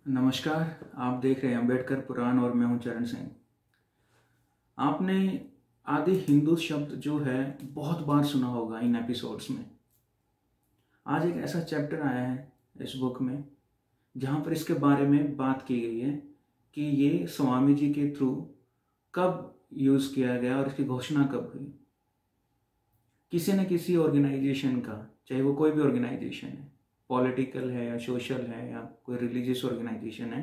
नमस्कार। आप देख रहे हैं अम्बेडकर पुराण और मैं हूं चरण सिंह। आपने आदि हिंदू शब्द जो है बहुत बार सुना होगा इन एपिसोड्स में। आज एक ऐसा चैप्टर आया है इस बुक में जहां पर इसके बारे में बात की गई है कि ये स्वामी जी के थ्रू कब यूज़ किया गया और इसकी घोषणा कब हुई। किसी न किसी ऑर्गेनाइजेशन का, चाहे वो कोई भी ऑर्गेनाइजेशन है, पॉलिटिकल है या सोशल है या कोई रिलीजियस ऑर्गेनाइजेशन है,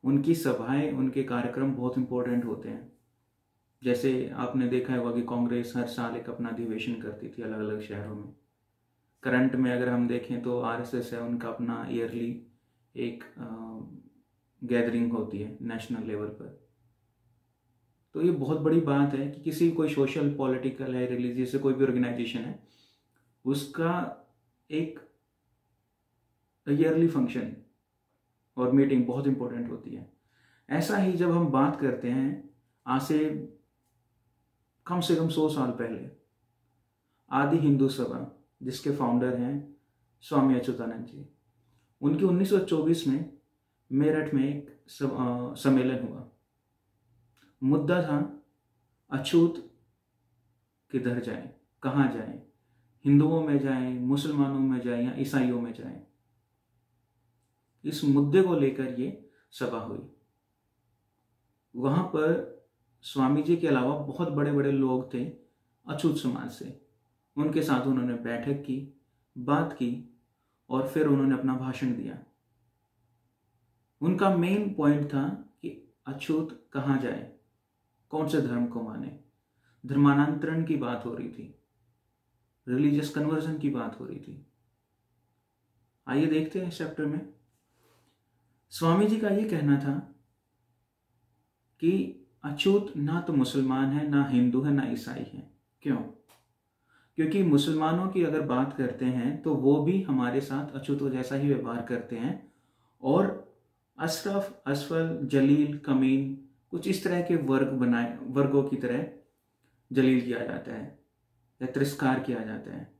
उनकी सभाएं, उनके कार्यक्रम बहुत इंपॉर्टेंट होते हैं। जैसे आपने देखा होगा कि कांग्रेस हर साल एक अपना अधिवेशन करती थी अलग अलग शहरों में। करंट में अगर हम देखें तो आरएसएस है, उनका अपना ईयरली एक गैदरिंग होती है नेशनल लेवल पर। तो ये बहुत बड़ी बात है कि किसी कोई सोशल, पॉलिटिकल है, रिलीजियस है, कोई भी ऑर्गेनाइजेशन है, उसका एक ईयरली फंक्शन और मीटिंग बहुत इंपॉर्टेंट होती है। ऐसा ही जब हम बात करते हैं आज से कम 100 साल पहले, आदि हिंदू सभा जिसके फाउंडर हैं स्वामी अच्युतानंद जी, उनकी 1924 में मेरठ में एक सम्मेलन हुआ। मुद्दा था अछूत किधर जाए, कहाँ जाए, हिंदुओं में जाए, मुसलमानों में जाए या ईसाइयों में जाए। इस मुद्दे को लेकर ये सभा हुई। वहां पर स्वामी जी के अलावा बहुत बड़े बड़े लोग थे अछूत समाज से। उनके साथ उन्होंने बैठक की, बात की और फिर उन्होंने अपना भाषण दिया। उनका मेन पॉइंट था कि अछूत कहाँ जाए, कौन से धर्म को माने। धर्मांतरण की बात हो रही थी, रिलीजियस कन्वर्जन की बात हो रही थी। आइए देखते हैं इस चैप्टर में। स्वामी जी का ये कहना था कि अछूत ना तो मुसलमान है, ना हिंदू है, ना ईसाई है। क्यों? क्योंकि मुसलमानों की अगर बात करते हैं तो वो भी हमारे साथ अछूतों जैसा ही व्यवहार करते हैं और अशरफ, असफल, जलील, कमीन, कुछ इस तरह के वर्गों की तरह जलील किया जाता है या तिरस्कार किया जाता है।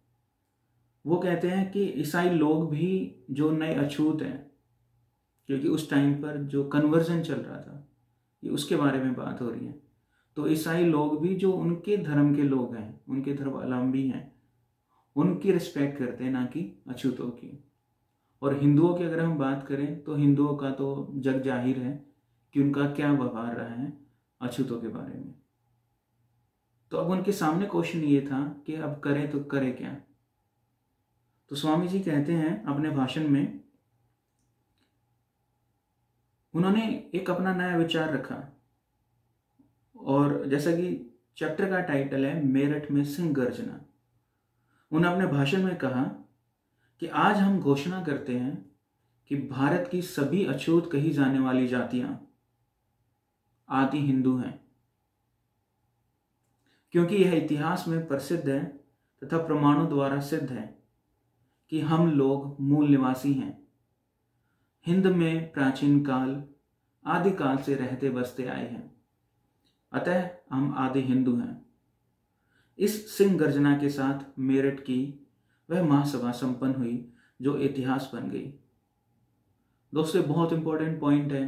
वो कहते हैं कि ईसाई लोग भी जो नए अछूत हैं, क्योंकि उस टाइम पर जो कन्वर्जन चल रहा था, ये उसके बारे में बात हो रही है। तो ईसाई लोग भी जो उनके धर्म के लोग हैं, उनके धर्मावलंबी हैं, उनकी रिस्पेक्ट करते हैं, ना कि अछूतों की। और हिंदुओं की अगर हम बात करें तो हिंदुओं का तो जग जाहिर है कि उनका क्या व्यवहार रहा है अछूतों के बारे में। तो अब उनके सामने क्वेश्चन ये था कि अब करें तो करें क्या। तो स्वामी जी कहते हैं अपने भाषण में, उन्होंने एक अपना नया विचार रखा। और जैसा कि चैप्टर का टाइटल है मेरठ में सिंह गर्जना, उन्होंने अपने भाषण में कहा कि आज हम घोषणा करते हैं कि भारत की सभी अछूत कही जाने वाली जातियां आदि हिंदू हैं, क्योंकि यह इतिहास में प्रसिद्ध है तथा प्रमाणों द्वारा सिद्ध है कि हम लोग मूल निवासी हैं। हिंद में प्राचीन काल, आदि काल से रहते बसते आए हैं, अतः हम आदि हिंदू हैं। इस सिंह गर्जना के साथ मेरठ की वह महासभा संपन्न हुई जो इतिहास बन गई। दोस्तों, बहुत इंपॉर्टेंट पॉइंट है।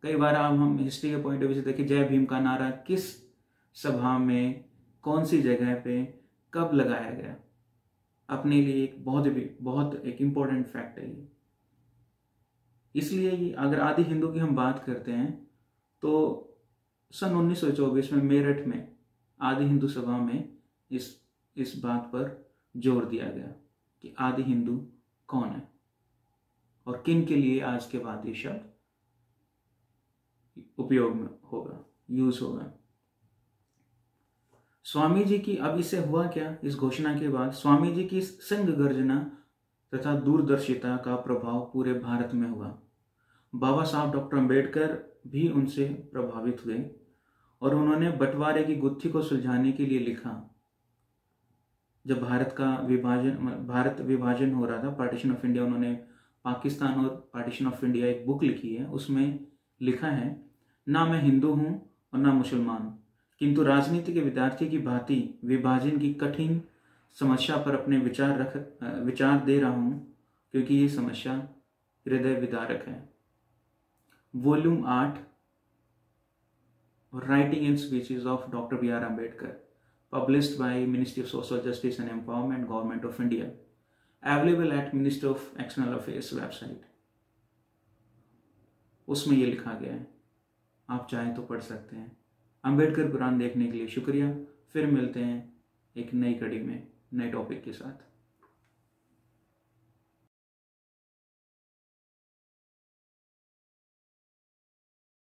कई बार हम हिस्ट्री के पॉइंट ऑफ व्यू से देखें, जय भीम का नारा किस सभा में, कौन सी जगह पे, कब लगाया गया, अपने लिए एक बहुत एक इंपॉर्टेंट फैक्ट है ये। इसलिए अगर आदि हिंदू की हम बात करते हैं तो सन 1924 में मेरठ में आदि हिंदू सभा में इस बात पर जोर दिया गया कि आदि हिंदू कौन है और किन के लिए आज के बाद ये शब्द उपयोग में होगा, यूज होगा। स्वामी जी की, अब इससे हुआ क्या, इस घोषणा के बाद स्वामी जी की सिंह गर्जना तथा दूरदर्शिता का प्रभाव पूरे भारत में हुआ। बाबा साहब डॉक्टर अम्बेडकर भी उनसे प्रभावित हुए और उन्होंने बंटवारे की गुत्थी को सुलझाने के लिए लिखा। जब भारत विभाजन हो रहा था, पार्टीशन ऑफ इंडिया, उन्होंने पाकिस्तान और पार्टीशन ऑफ इंडिया एक बुक लिखी है। उसमें लिखा है, ना मैं हिंदू हूं और ना मुसलमान, किंतु राजनीति के विद्यार्थी की भांति विभाजन की कठिन समस्या पर अपने विचार दे रहा हूं, क्योंकि ये समस्या हृदय विदारक है। Volume 8 writing and speeches of doctor B R Ambedkar, published by Ministry of Social Justice and Empowerment, Government of India, available at Ministry of External Affairs website. उसमें ये लिखा गया है, आप चाहें तो पढ़ सकते हैं। अम्बेडकर पुराण देखने के लिए शुक्रिया। फिर मिलते हैं एक नई कड़ी में नए टॉपिक के साथ।